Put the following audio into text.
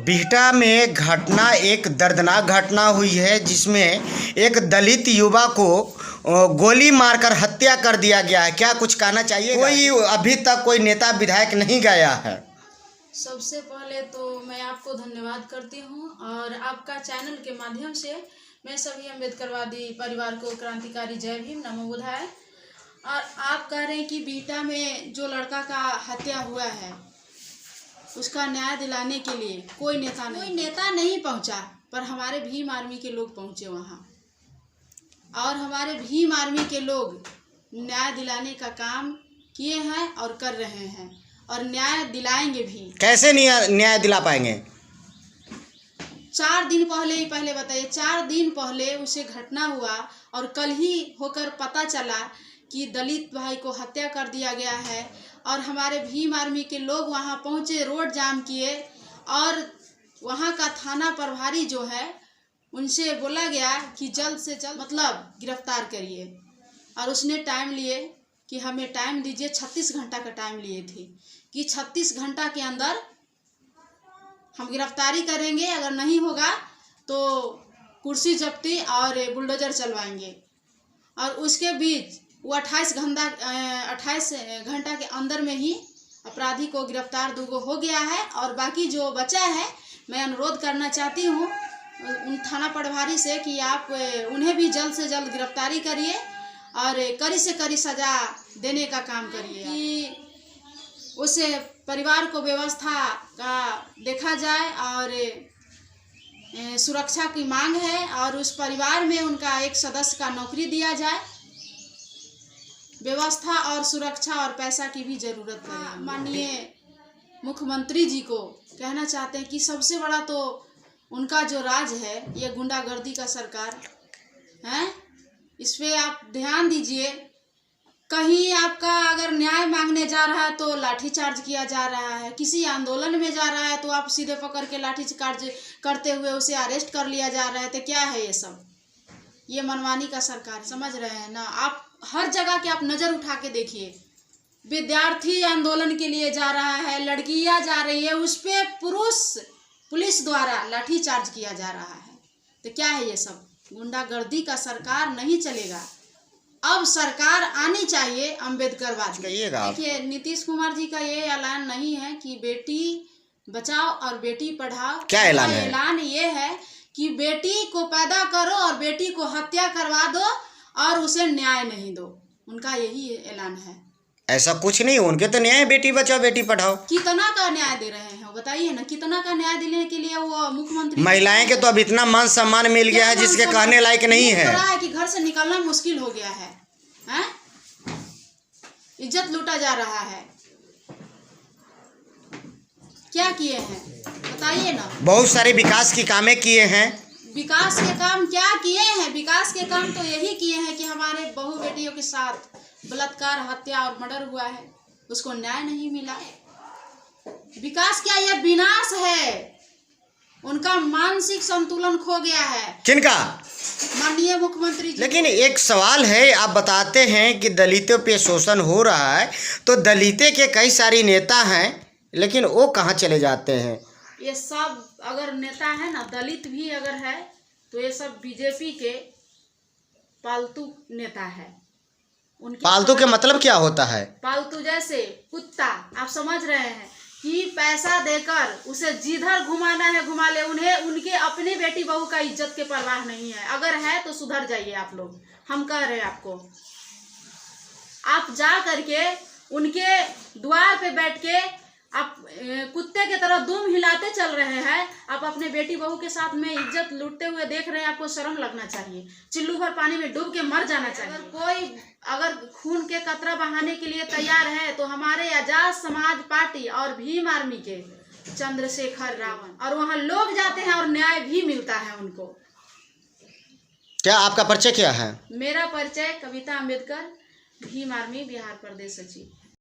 बिहटा में घटना एक दर्दनाक घटना हुई है जिसमें एक दलित युवा को गोली मारकर हत्या कर दिया गया है। क्या कुछ कहना चाहिए? कोई अभी तक कोई नेता विधायक नहीं गया है। सबसे पहले तो मैं आपको धन्यवाद करती हूं और आपका चैनल के माध्यम से मैं सभी अम्बेडकरवादी परिवार को क्रांतिकारी जय भीम नमो बुधाय। और आप कह रहे हैं कि बिहटा में जो लड़का का हत्या हुआ है उसका न्याय दिलाने के लिए कोई नेता नहीं पहुंचा, पर हमारे भीम आर्मी के लोग पहुंचे वहां और हमारे भीम आर्मी के लोग न्याय दिलाने का काम किए हैं और कर रहे हैं और न्याय दिलाएंगे भी। कैसे न्याय दिला पाएंगे? 4 दिन पहले ही बताइए, 4 दिन पहले उसे घटना हुआ और कल ही होकर पता चला कि दलित भाई को हत्या कर दिया गया है और हमारे भीम आर्मी के लोग वहां पहुंचे, रोड जाम किए और वहां का थाना प्रभारी जो है उनसे बोला गया कि जल्द से जल्द मतलब गिरफ्तार करिए। और उसने टाइम लिए कि हमें टाइम दीजिए, 36 घंटा का टाइम लिए थे कि 36 घंटा के अंदर हम गिरफ्तारी करेंगे, अगर नहीं होगा तो कुर्सी जब्ती और बुलडोजर चलवाएंगे। और उसके बीच वो 28 घंटा के अंदर में ही अपराधी को गिरफ्तार दूगो हो गया है। और बाकी जो बचा है मैं अनुरोध करना चाहती हूँ उन थाना प्रभारी से कि आप उन्हें भी जल्द से जल्द गिरफ्तारी करिए और कड़ी से कड़ी सजा देने का काम करिए कि उस परिवार को व्यवस्था का देखा जाए और सुरक्षा की मांग है और उस परिवार में उनका एक सदस्य का नौकरी दिया जाए। व्यवस्था और सुरक्षा और पैसा की भी जरूरत है। माननीय मुख्यमंत्री जी को कहना चाहते हैं कि सबसे बड़ा तो उनका जो राज है ये गुंडागर्दी का सरकार है, इस पे आप ध्यान दीजिए। कहीं आपका अगर न्याय मांगने जा रहा है तो लाठीचार्ज किया जा रहा है, किसी आंदोलन में जा रहा है तो आप सीधे पकड़ के लाठीचार्ज करते हुए उसे अरेस्ट कर लिया जा रहा है। तो क्या है ये सब? ये मनमानी का सरकार, समझ रहे हैं ना आप? हर जगह के आप नज़र उठा के देखिए, विद्यार्थी आंदोलन के लिए जा रहा है, लड़कियां जा रही है, उस पर पुलिस द्वारा लाठीचार्ज किया जा रहा है। तो क्या है ये सब? गुंडागर्दी का सरकार नहीं चलेगा। अब सरकार आनी चाहिए अम्बेडकरवादी। देखिए नीतीश कुमार जी का ये ऐलान नहीं है कि बेटी बचाओ और बेटी पढ़ाओ। क्या ऐलान है? ऐलान ये है कि बेटी को पैदा करो और बेटी को हत्या करवा दो और उसे न्याय नहीं दो। उनका यही ऐलान है। ऐसा कुछ नहीं, उनके तो न्याय बेटी बचाओ बेटी पढ़ाओ। कितना का न्याय दे रहे हैं बताइए ना? कितना का न्याय देने के लिए वो मुख्यमंत्री? महिलाएं के तो अब इतना मान सम्मान मिल गया है जिसके कहने लायक नहीं है कि घर से निकलना मुश्किल हो गया है, हैं? इज्जत लूटा जा रहा है। क्या किए हैं बताइए ना? बहुत सारे विकास की कामें किए हैं। विकास के काम क्या किए हैं? विकास के काम तो यही किए हैं कि हमारे बहू बेटियों के साथ बलात्कार, हत्या और मर्डर हुआ है, उसको न्याय नहीं मिला। विकास क्या, यह विनाश है। उनका मानसिक संतुलन खो गया है। किनका? माननीय मुख्यमंत्री जी। लेकिन एक सवाल है, आप बताते हैं कि दलितों पे शोषण हो रहा है, तो दलितों के कई सारे नेता हैं लेकिन वो कहाँ चले जाते हैं? ये सब अगर नेता है ना, दलित भी अगर है तो ये सब बीजेपी के पालतू नेता है। पालतू के मतलब क्या होता है? पालतू जैसे कुत्ता, आप समझ रहे हैं कि पैसा देकर उसे जिधर घुमाना है घुमा ले। उन्हें उनके अपने बेटी बहू का इज्जत के परवाह नहीं है। अगर है तो सुधर जाइए आप लोग, हम कह रहे हैं आपको। आप जा करके उनके द्वार पे बैठ के आप कुत्ते की तरह दुम हिलाते चल रहे हैं। आप अपने बेटी बहू के साथ में इज्जत लूटते हुए देख रहे हैं, आपको शर्म लगना चाहिए। चिल्लू भर पानी में डूब के मर जाना चाहिए। अगर खून के कतरा बहाने के लिए तैयार है तो हमारे आजाद समाज पार्टी और भीम आर्मी के चंद्रशेखर रावण, और वहां लोग जाते हैं और न्याय भी मिलता है उनको। क्या आपका परिचय क्या है? मेरा परिचय कविता अम्बेडकर, भीम आर्मी बिहार प्रदेश सचिव।